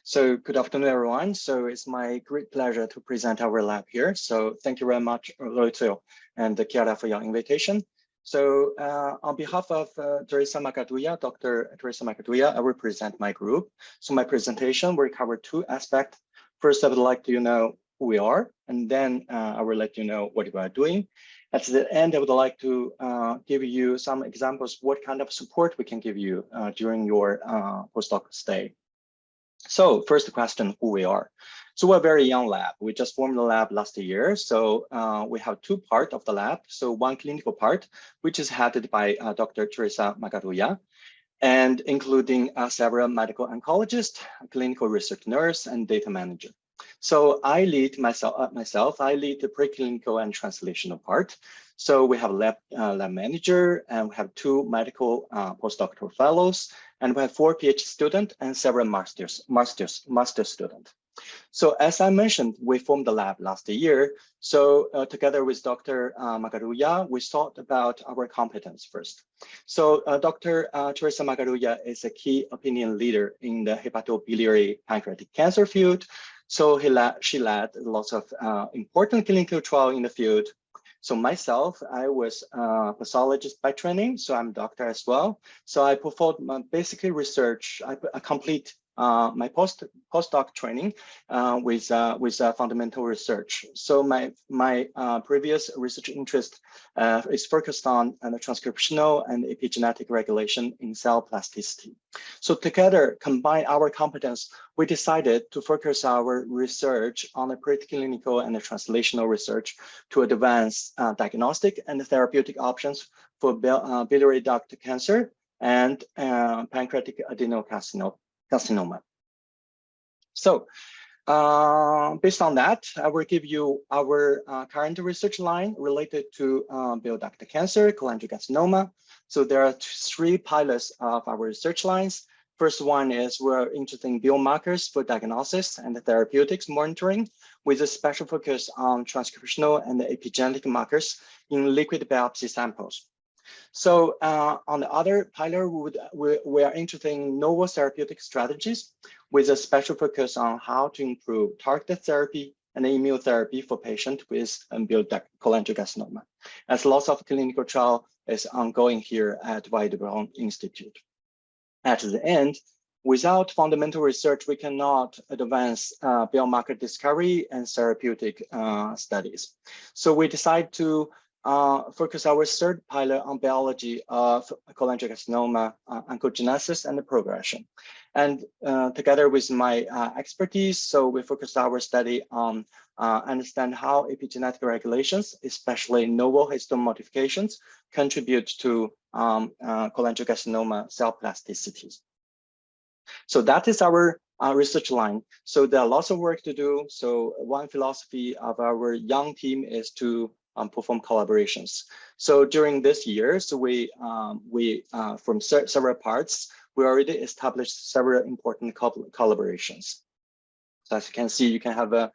So good afternoon, everyone. So it's my great pleasure to present our lab here. So thank you very much, Loito and Chiara, for your invitation. So on behalf of Teresa Magaduya, Dr. Teresa Magaduya, I will present my group. So my presentation will cover two aspects. First, I would like to know who we are, and then I will let you know what we are doing. At the end, I would like to give you some examples what kind of support we can give you during your postdoc stay. So first question, who we are. So we're a very young lab. We just formed the lab last year. So we have two parts of the lab. So one clinical part, which is headed by Dr. Teresa Magaduya, and including several medical oncologists, clinical research nurse, and data manager. So I lead myself, I lead the preclinical and translational part. So we have lab manager, and we have two medical postdoctoral fellows, and we have 4 PhD students and several master students. So as I mentioned, we formed the lab last year. So together with Dr. Magaduya, we thought about our competence first. So Dr. Teresa Magaduya is a key opinion leader in the hepatobiliary pancreatic cancer field. So she led lots of important clinical trials in the field. So myself, I was a pathologist by training, so I'm a doctor as well. So I performed basically research. I complete my postdoc training with fundamental research. So my previous research interest is focused on the transcriptional and epigenetic regulation in cell plasticity. So together, combine our competence, we decided to focus our research on the preclinical and the translational research to advance diagnostic and therapeutic options for biliary duct cancer and pancreatic adenocarcinoma. So based on that, I will give you our current research line related to bile duct cancer, cholangiocarcinoma. So there are 3 pilots of our research lines. First one is we're interested in biomarkers for diagnosis and therapeutics monitoring with a special focus on transcriptional and epigenetic markers in liquid biopsy samples. So on the other pillar, we are interested in novel therapeutic strategies with a special focus on how to improve targeted therapy and immunotherapy for patients with bile duct cholangiocarcinoma, as lots of clinical trial is ongoing here at Vall Institute. At the end, without fundamental research, we cannot advance biomarker discovery and therapeutic studies. So we decide to focus our third pilot on biology of cholangiocarcinoma, oncogenesis and the progression. And together with my expertise, so we focused our study on understand how epigenetic regulations, especially novel histone modifications, contribute to cholangiocarcinoma cell plasticities. So that is our research line. So there are lots of work to do. So one philosophy of our young team is to perform collaborations. So during this year, so we from several parts, we already established several important collaborations. So as you can see, you can have a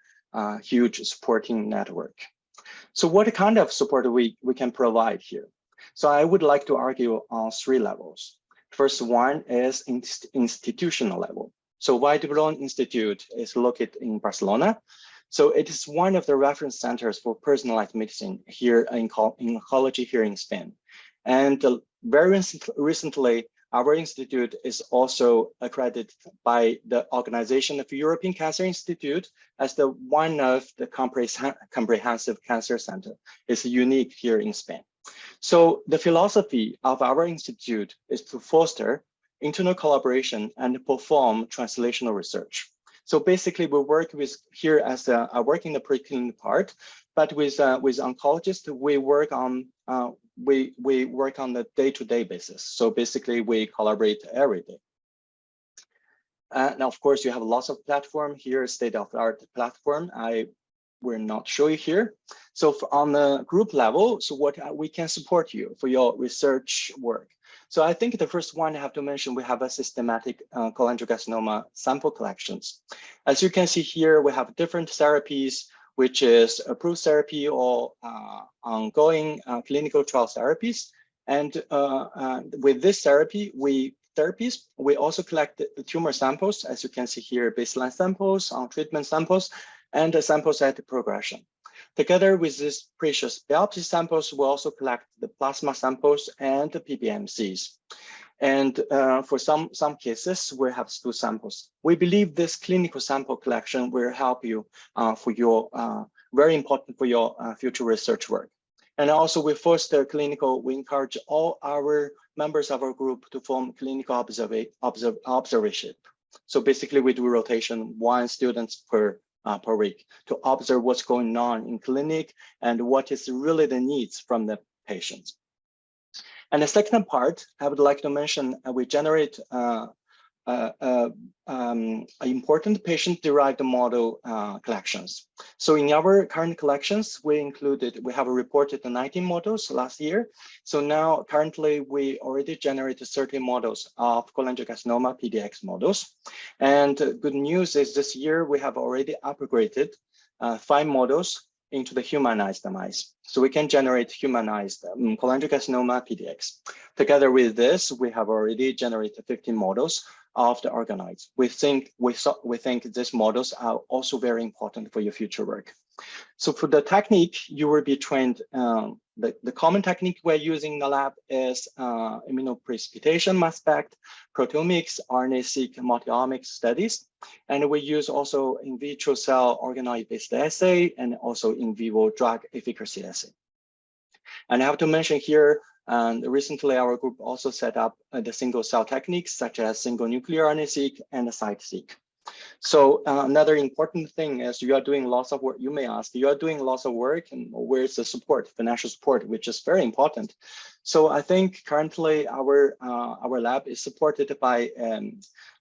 huge supporting network. So what kind of support we can provide here? So I would like to argue on 3 levels. First one is institutional level. So Vall d'Hebron Institute is located in Barcelona. So it is one of the reference centers for personalized medicine here in oncology here in Spain. And very recently, our institute is also accredited by the Organization of European Cancer Institute as the one of the comprehensive cancer center. It's unique here in Spain. So the philosophy of our institute is to foster internal collaboration and perform translational research. So basically, we work with here as I work in the preclinical part, but with oncologists, we work on the day-to-day basis. So basically, we collaborate every day. Now, of course, you have lots of platform here, state-of-the-art platform. I will not show you here. So on the group level, so what we can support you for your research work. So I think the first one I have to mention, we have a systematic cholangiocarcinoma sample collections. As you can see here, we have different therapies, which is approved therapy or ongoing clinical trial therapies. And with this therapy, we therapies, we also collect the tumor samples, as you can see here, baseline samples, treatment samples, and the samples at the progression. Together with these precious biopsy samples, we also collect the plasma samples and the PBMCs. And for some cases, we have stool samples. We believe this clinical sample collection will help you for your very important for your future research work. And also, we foster clinical. We encourage all our members of our group to form clinical observership. So basically, we do rotation 1 student per week to observe what's going on in clinic and what is really the needs from the patients. And the second part, I would like to mention, we generate important patient-derived model collections. So in our current collections, we have reported 19 models last year. So now currently we already generated 30 models of cholangiocarcinoma PDX models. And good news is this year we have already upgraded 5 models into the humanized mice. So we can generate humanized cholangiocarcinoma PDX. Together with this, we have already generated 15 models of the organoids. We think these models are also very important for your future work. So for the technique, you will be trained, the common technique we're using in the lab is immunoprecipitation, mass spec, proteomics, RNA-seq, multi-omics studies. And we use also in vitro cell organoid-based assay and also in vivo drug efficacy assay. And I have to mention here, recently our group also set up the single cell techniques such as single nuclear RNA-seq and site-seq. So another important thing is you are doing lots of work. You may ask, you are doing lots of work, and where's the support, financial support, which is very important. So I think currently our lab is supported by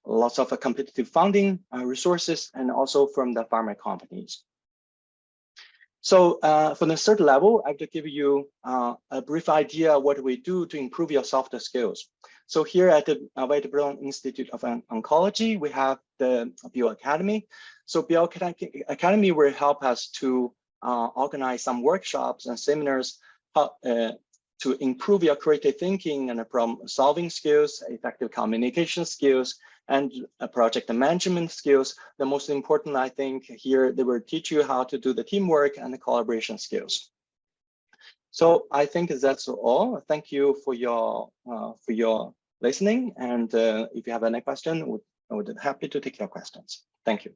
lots of competitive funding resources and also from the pharma companies. So for the third level, I have to give you a brief idea of what we do to improve your soft skills. So here at the Vall Institute of Oncology, we have the Bio Academy. So Bio Academy will help us to organize some workshops and seminars to improve your creative thinking and problem-solving skills, effective communication skills, and project management skills. The most important, I think, here, they will teach you how to do the teamwork and the collaboration skills. So I think that's all. Thank you for your listening. And if you have any question, I would be happy to take your questions. Thank you.